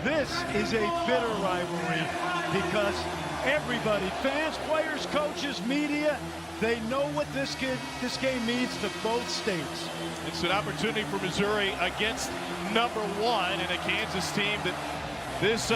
This is a bitter rivalry because everybody, fans, players, coaches, media, they know what this game means to both states. It's an opportunity for Missouri against #1 in a Kansas team that this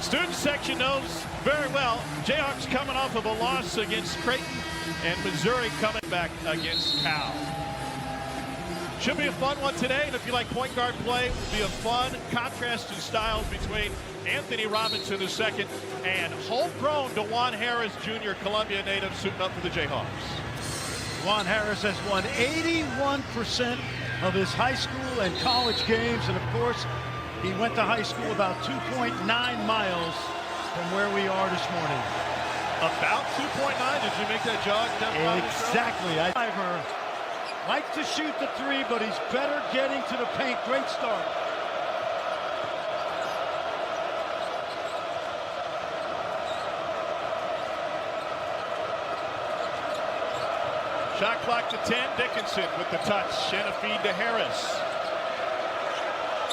student section knows very well. Jayhawks coming off of a loss against Creighton, and Missouri coming back against Cal. Should be a fun one today, and if you like point guard play, will be a fun contrast in styles between Anthony Robinson II and homegrown DeJuan Harris Jr., Columbia native, suiting up for the Jayhawks. DeJuan Harris has won 81% of his high school and college games, and of course, he went to high school about 2.9 miles from where we are this morning. About 2.9? Did you make that jog down? Exactly. Ivor likes to shoot the three, but he's better getting to the paint. Great start. Shot clock to 10. Dickinson with the touch and a feed to Harris.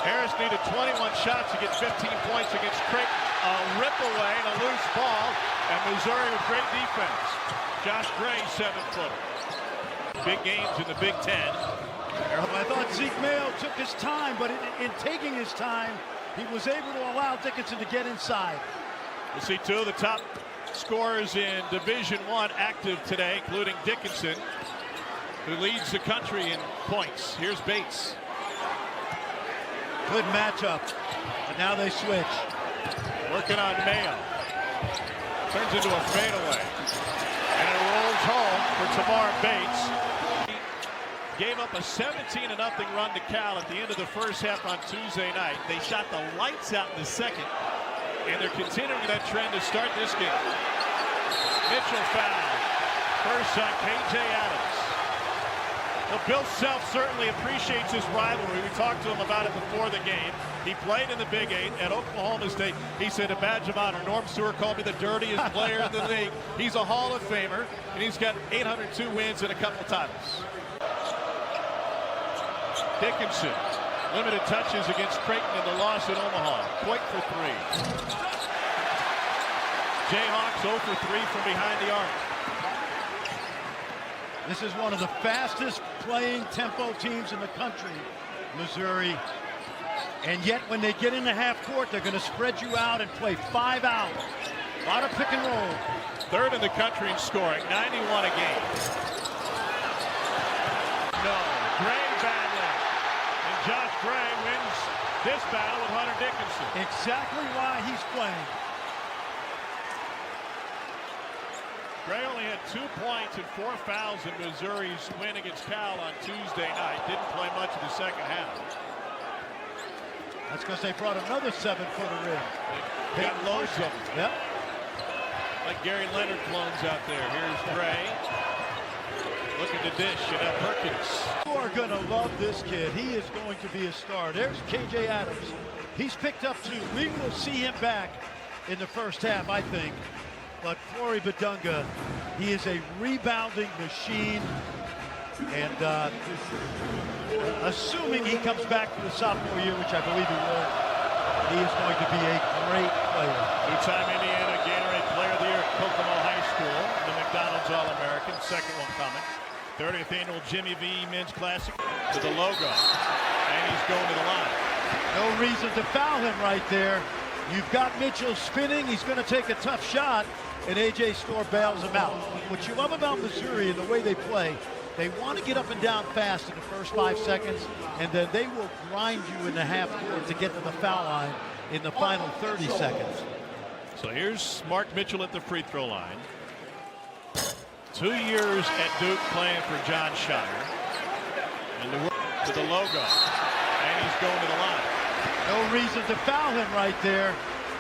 Harris needed 21 shots to get 15 points against Creighton. A rip away and a loose ball, and Missouri with great defense. Josh Gray, 7-footer. Big games in the Big Ten. I thought Zeke Mayo took his time, but in taking his time, he was able to allow Dickinson to get inside. We'll see two of the top scorers in Division I active today, including Dickinson, who leads the country in points. Here's Bates. Good matchup, but now they switch. Working on Mayo. Turns into a fadeaway. And it rolls home for Tamar Bates. He gave up a 17-0 run to Cal at the end of the first half on Tuesday night. They shot the lights out in the second, and they're continuing that trend to start this game. Mitchell foul. First on K.J. Adams. Well, Bill Self certainly appreciates his rivalry. We talked to him about it before the game. He played in the Big 8 at Oklahoma State. He said, a badge of honor. Norm Stewart called me the dirtiest player in the league. He's a Hall of Famer, and he's got 802 wins and a couple titles. Dickinson, limited touches against Creighton in the loss at Omaha. Quick for three. Jayhawks 0 for 3 from behind the arc. This is one of the fastest playing tempo teams in the country, Missouri. And yet when they get into half court, they're going to spread you out and play 5 out. A lot of pick and roll. Third in the country in scoring, 91 a game. No, Gray badly. And Josh Gray wins this battle with Hunter Dickinson. Exactly why he's playing. Gray only had 2 points and 4 fouls in Missouri's win against Cal on Tuesday night. Didn't play much in the second half. That's because they brought another 7-footer in. They got loads of them. Yep. Like Gary Leonard clones out there. Here's Gray. Looking to dish. And now Perkins. You are going to love this kid. He is going to be a star. There's K.J. Adams. He's picked up 2. We will see him back in the first half, I think. But Flory Badunga, he is a rebounding machine. And assuming he comes back for the sophomore year, which I believe he will, he is going to be a great player. Two-time Indiana Gatorade Player of the Year at Kokomo High School, the McDonald's All-American, second one coming. 30th annual Jimmy V Men's Classic to the logo. And he's going to the line. No reason to foul him right there. You've got Mitchell spinning. He's going to take a tough shot, and A.J. Storr bails him out. What you love about Missouri and the way they play, they want to get up and down fast in the first 5 seconds, and then they will grind you in the half court to get to the foul line in the final 30 seconds. So here's Mark Mitchell at the free throw line. 2 years at Duke playing for John Shire. And to the logo. And he's going to the line. No reason to foul him right there.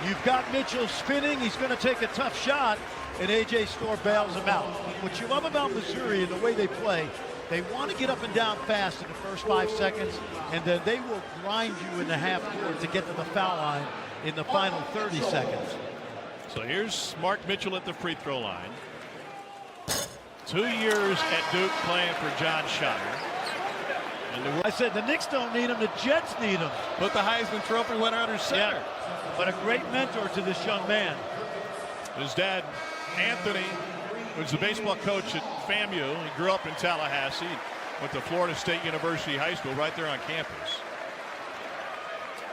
You've got Mitchell spinning. He's going to take a tough shot, and A.J. Storr bails him out. What you love about Missouri and the way they play, they want to get up and down fast in the first 5 seconds, and then they will grind you in the half court to get to the foul line in the final 30 seconds. So here's Mark Mitchell at the free throw line. 2 years at Duke playing for John Shire. I said the Knicks don't need him, the Jets need him. Put the Heisman Trophy winner under center. Yeah, but a great mentor to this young man. His dad, Anthony, was the baseball coach at FAMU. He grew up in Tallahassee, went to Florida State University High School right there on campus.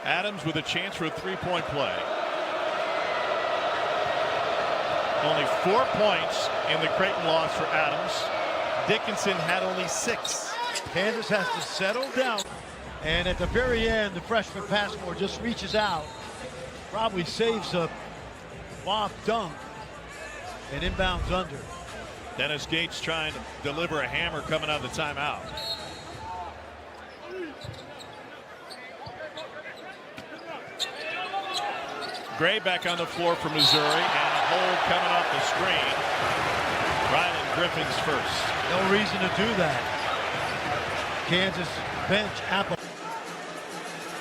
Adams with a chance for a three-point play. Only 4 points in the Creighton loss for Adams. Dickinson had only 6. Kansas has to settle down. And at the very end, the freshman Passmore just reaches out. Probably saves a lob dunk. And inbounds under. Dennis Gates trying to deliver a hammer coming out of the timeout. Gray back on the floor for Missouri, and a hold coming off the screen. Rylan Griffin's first. No reason to do that. Kansas bench Apple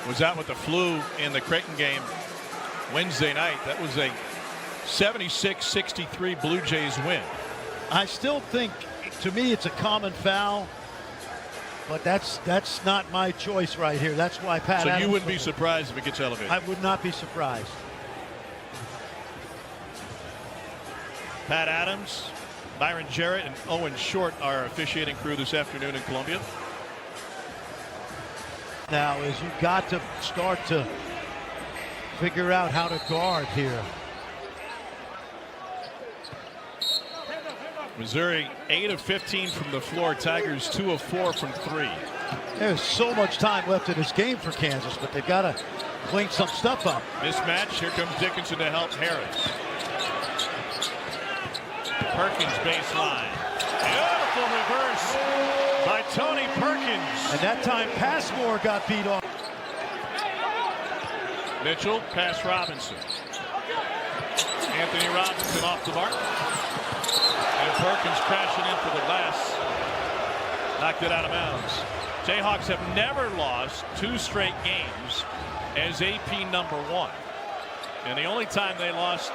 Was out with the flu in the Creighton game Wednesday night. That was a 76-63 Blue Jays win. I still think, to me, it's a common foul, but that's not my choice right here. That's why Pat So Adams, you wouldn't be surprised if it gets elevated. I would not be surprised. Pat Adams, Byron Jarrett, and Owen Short are officiating crew this afternoon in Columbia. Now is you've got to start to figure out how to guard here. Missouri 8 of 15 from the floor. Tigers 2 of 4 from 3. There's so much time left in this game for Kansas, but they've got to clean some stuff up. Mismatch. Here comes Dickinson to help Harris. Perkins baseline. Beautiful reverse by Tony Perkins. And that time Passmore got beat off. Mitchell pass Robinson. Anthony Robinson off the mark. And Perkins crashing in for the glass. Knocked it out of bounds. Jayhawks have never lost 2 straight games as AP #1. And the only time they lost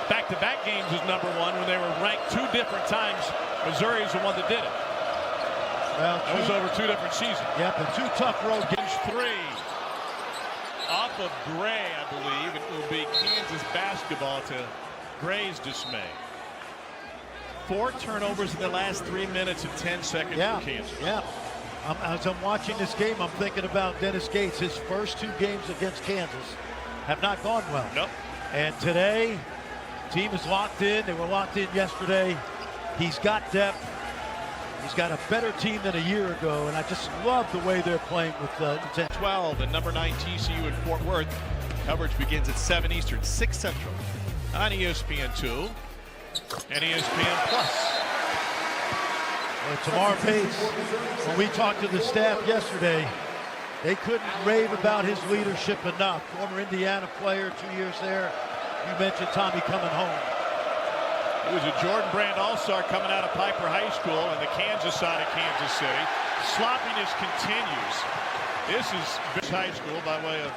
back-to-back games as #1 when they were ranked 2 different times. Missouri is the one that did it. Well, That was over 2 different seasons. Yep, and 2 tough road games. 3 off of Gray, I believe. It will be Kansas basketball to Gray's dismay. 4 turnovers in the last 3 minutes and 10 seconds for Kansas. Yeah. As I'm watching this game, I'm thinking about Dennis Gates. His first 2 games against Kansas have not gone well. Nope. And today, team is locked in. They were locked in yesterday. He's got depth. He's got a better team than a year ago, and I just love the way they're playing with intent. 12 and #9 TCU in Fort Worth. Coverage begins at 7 Eastern, 6 Central on ESPN2 and ESPN Plus. Tamar Bates, when we talked to the staff yesterday, they couldn't rave about his leadership enough. Former Indiana player, 2 years there. You mentioned Tommy coming home. He was a Jordan Brand All-Star coming out of Piper High School on the Kansas side of Kansas City. Sloppiness continues. This is high school by way of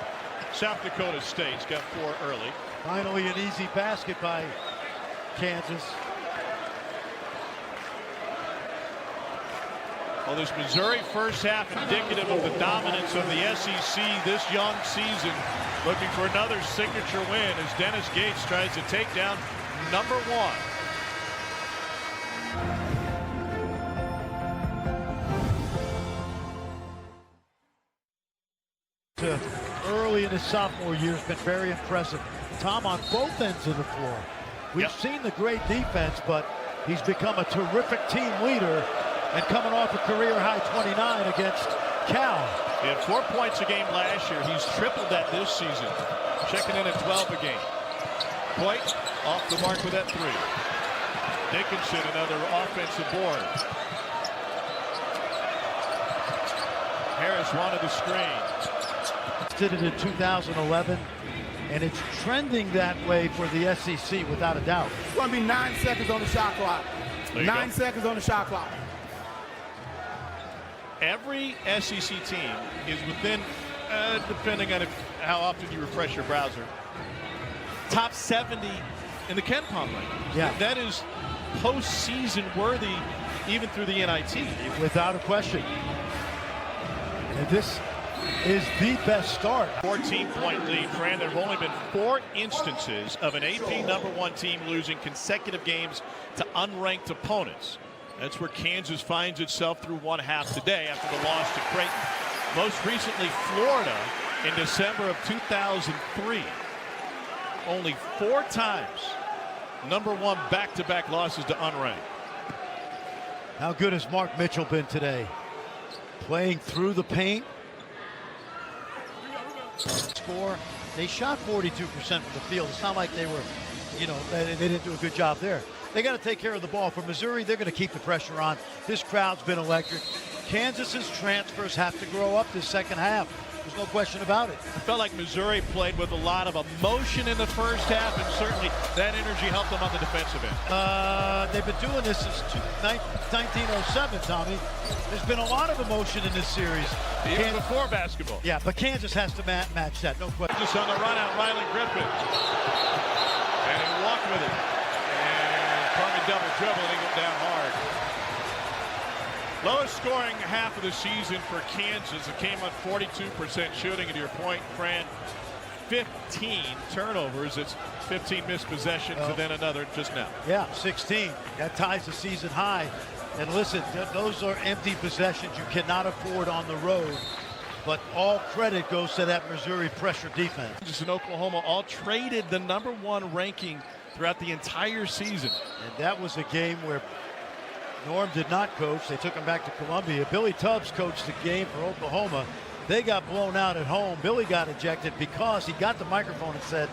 South Dakota State. He's got 4 early. Finally, an easy basket by Kansas. Well, this Missouri first half indicative of the dominance of the SEC this young season. Looking for another signature win as Dennis Gates tries to take down #1. Early in his sophomore year has been very impressive. Tom on both ends of the floor. We've seen the great defense, but he's become a terrific team leader and coming off a career-high 29 against Cal. He had 4 points a game last year. He's tripled that this season. Checking in at 12 a game. Point off the mark with that 3. Dickinson, another offensive board. Harris wanted the screen. Did it in 2011, and it's trending that way for the SEC without a doubt. It's going to be 9 seconds on the shot clock. 9 seconds on the shot clock. Every SEC team is within, depending on how often you refresh your browser, top 70 in the KenPom rankings. Yeah. That is postseason worthy even through the NIT. Without a question. And this is the best start. 14-point lead. Fran, there have only been 4 instances of an AP #1 team losing consecutive games to unranked opponents. That's where Kansas finds itself through one half today after the loss to Creighton. Most recently, Florida in December of 2003. Only 4 times #1 back-to-back losses to unranked. How good has Mark Mitchell been today? Playing through the paint. Score. They shot 42% from the field. It's not like they were, they didn't do a good job there. They got to take care of the ball. For Missouri, they're going to keep the pressure on. This crowd's been electric. Kansas's transfers have to grow up this second half. There's no question about it. I felt like Missouri played with a lot of emotion in the first half, and certainly that energy helped them on the defensive end. They've been doing this since 1907, Tommy. There's been a lot of emotion in this series. Even before basketball. Yeah, but Kansas has to match that, no question. Just on the run out, Riley Griffin. And he walked with it. And probably double dribble, and he went down hard. Lowest scoring half of the season for Kansas. It came on 42% shooting. And to your point, Fran, 15 turnovers. It's 15 missed possessions and then another just now. Yeah, 16. That ties the season high. And listen, those are empty possessions you cannot afford on the road. But all credit goes to that Missouri pressure defense. Kansas and Oklahoma all traded the #1 ranking throughout the entire season. And that was a game where Norm did not coach. They took him back to Columbia. Billy Tubbs coached the game for Oklahoma. They got blown out at home. Billy got ejected because he got the microphone and said,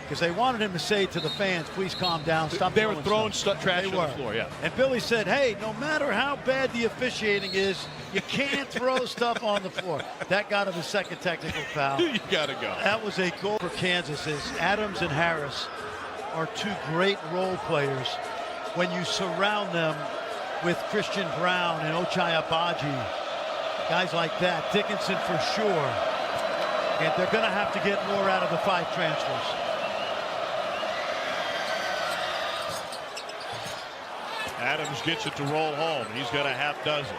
because they wanted him to say to the fans, please calm down, stop. They were throwing trash on the floor, yeah. And Billy said, hey, no matter how bad the officiating is, you can't throw stuff on the floor. That got him a second technical foul. You gotta go. That was a goal for Kansas. As Adams and Harris are 2 great role players. When you surround them with Christian Brown and Ochai Agbaji, guys like that, Dickinson for sure. And they're going to have to get more out of the 5 transfers. Adams gets it to roll home. He's got a half dozen.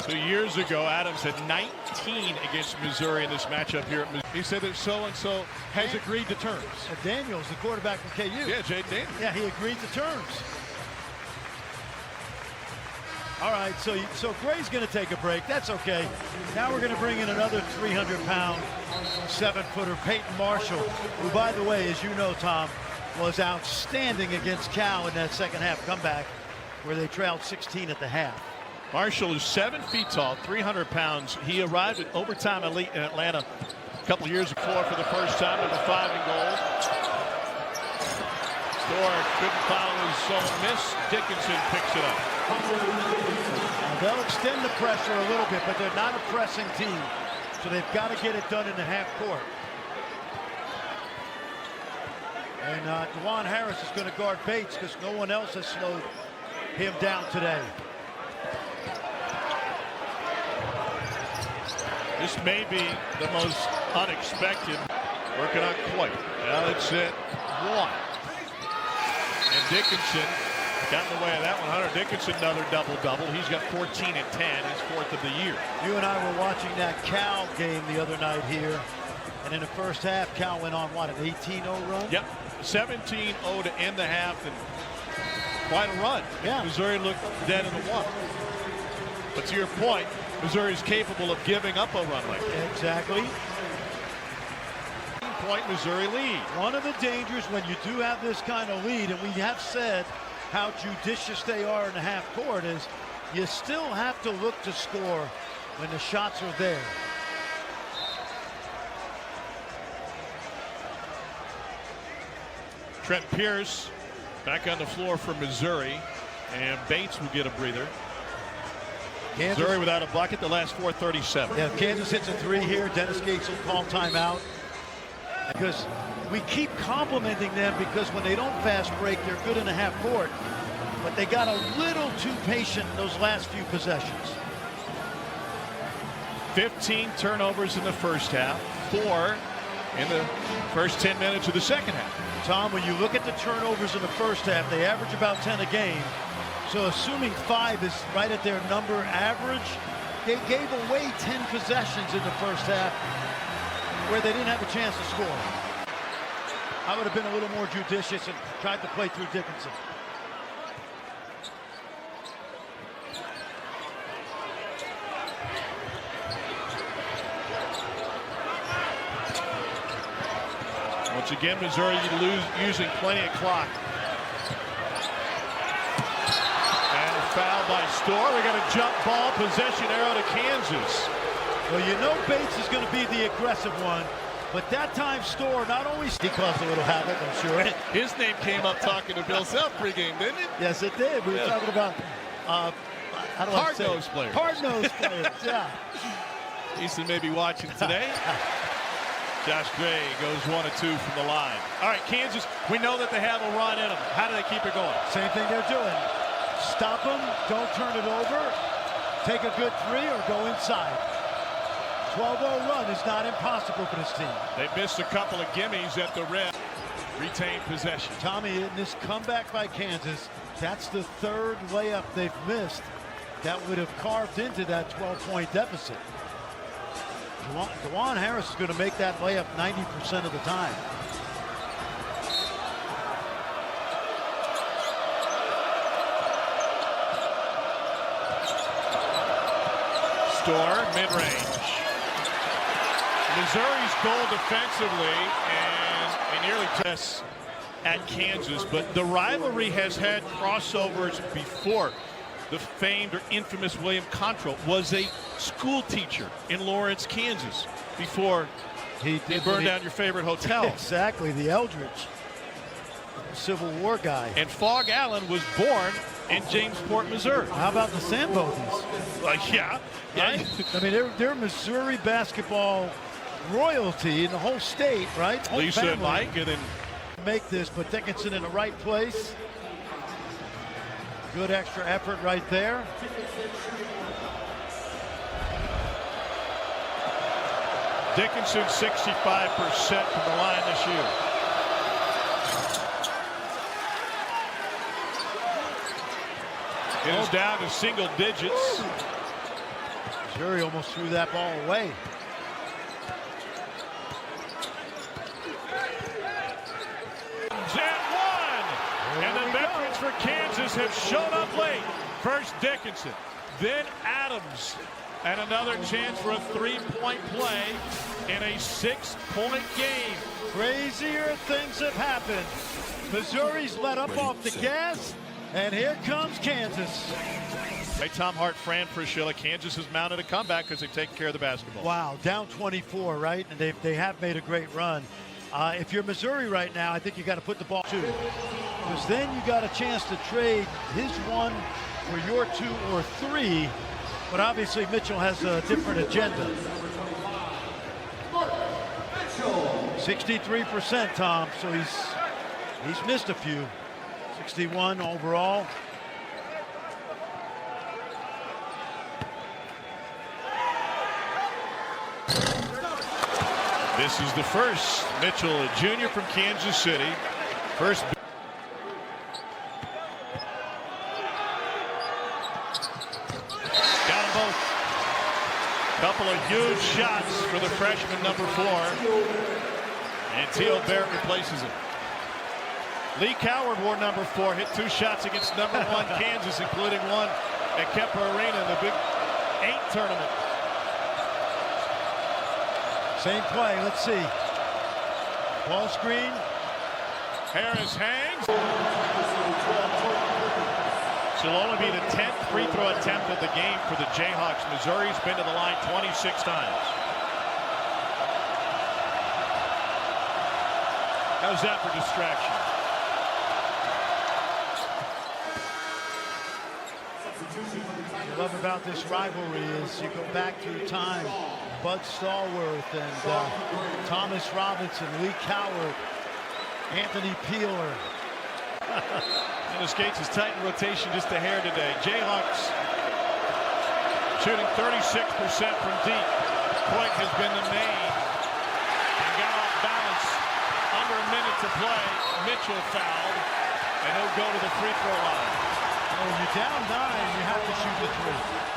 2 years ago, Adams had 19 against Missouri in this matchup here at Missouri. He said that so-and-so has agreed to terms. Daniels, the quarterback from KU. Yeah, Jay Daniels. Yeah, he agreed to terms. All right, so Gray's going to take a break. That's okay. Now we're going to bring in another 300-pound, 7-footer, Peyton Marshall, who, by the way, as you know, Tom, was outstanding against Cal in that second half comeback where they trailed 16 at the half. Marshall is 7 feet tall, 300 pounds. He arrived at Overtime Elite in Atlanta a couple years before for the first time, number 5 in gold. Storr couldn't follow his own miss. Dickinson picks it up. Now they'll extend the pressure a little bit, but they're not a pressing team, so they've got to get it done in the half court. And DeJuan Harris is going to guard Bates because no one else has slowed him down today. This may be the most unexpected. Working on quite. Well, it's at 1. And Dickinson got in the way of that one. Hunter Dickinson, another double-double. He's got 14 and 10, his 4th of the year. You and I were watching that Cal game the other night here. And in the first half, Cal went on, what, an 18-0 run? Yep, 17-0 to end the half, and quite a run. Yeah. Missouri looked dead in the water. But to your point, Missouri's capable of giving up a run like that. Exactly. Point Missouri lead. One of the dangers when you do have this kind of lead, and we have said how judicious they are in the half court, is you still have to look to score when the shots are there. Trent Pierce back on the floor for Missouri, and Bates will get a breather. Missouri without a bucket the last 4:37. Yeah, Kansas hits a 3 here. Dennis Gates will call timeout. Because we keep complimenting them because when they don't fast break, they're good in the half court. But they got a little too patient in those last few possessions. 15 turnovers in the first half, 4 in the first 10 minutes of the second half. Tom, when you look at the turnovers in the first half, they average about 10 a game. So assuming 5 is right at their number average, They gave away 10 possessions in the first half where they didn't have a chance to score. I would have been a little more judicious and tried to play through Dickinson. Once again, Missouri using plenty of clock. And a foul by Storr. We got a jump ball, possession arrow to Kansas. Well, you know Bates is going to be the aggressive one, but that time Storr not only he caused a little havoc, I'm sure. His name came up talking to Bill Self pregame, didn't it? Yes, it did. We were talking about how do I say it? Hard-nosed players. Hard-nosed players, yeah. Easton may be watching today. Josh Gray goes 1 of 2 from the line. All right, Kansas, we know that they have a run in them. How do they keep it going? Same thing they're doing. Stop them, don't turn it over, take a good three or go inside. 12-0 run is not impossible for this team. They missed a couple of gimmies at the rim. Retained possession. Tommy, in this comeback by Kansas, that's the third layup they've missed that would have carved into that 12-point deficit. Dajuan Harris is going to make that layup 90% of the time. Storr, mid-range. Missouri's goal defensively and nearly tests at Kansas, but the rivalry has had crossovers before. The famed or infamous William Control was a school teacher in Lawrence, Kansas, before he burned down your favorite hotel. Exactly, the Eldridge Civil War guy. And Fog Allen was born in Jamesport, Missouri. How about the Sambodis? Yeah. Right? I mean, they're Missouri basketball royalty in the whole state, right? Whole Lisa family. and Mike, and then Make this, but Dickinson in the right place. Good extra effort right there. Dickinson 65% from the line this year. It is down to single digits. Missouri almost threw that ball away. And the veterans for Kansas have shown up late. First Dickinson, then Adams. And another chance for a three-point play in a 6-point game. Crazier things have happened. Missouri's let up off the gas, and here comes Kansas. Hey, Tom Hart, Fran Fraschilla. Kansas has mounted a comeback because they've taken care of the basketball. Wow, down 24, right? And they have made a great run. If you're Missouri right now, I think you got to put the ball 2. Because then you got a chance to trade his 1 for your 2 or 3. But obviously Mitchell has a different agenda. 63%, Tom, so he's missed a few. 61 overall. This is the first. Mitchell, a junior from Kansas City. First. Got them both. Couple of huge shots for the freshman, number 4. And Theo Barrett replaces him. Lee Coward wore number 4, hit 2 shots against number 1 Kansas, including one at Kemper Arena in the Big 8 tournament. Same play, let's see. Ball screen. Harris hangs. She'll only be the 10th free throw attempt of the game for the Jayhawks. Missouri's been to the line 26 times. How's that for distraction? What I love about this rivalry is you go back through time. Bud Stallworth and Thomas Robinson, Lee Coward, Anthony Peeler. And the Skates is tight in rotation just a hair today. Jayhawks shooting 36% from deep. Coit has been the main. And got off balance. Under a minute to play. Mitchell fouled. And he'll go to the free throw line. When you're down 9, you have to shoot the 3.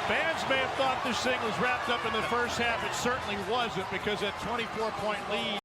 Fans may have thought this thing was wrapped up in the first half. It certainly wasn't, because that 24-point lead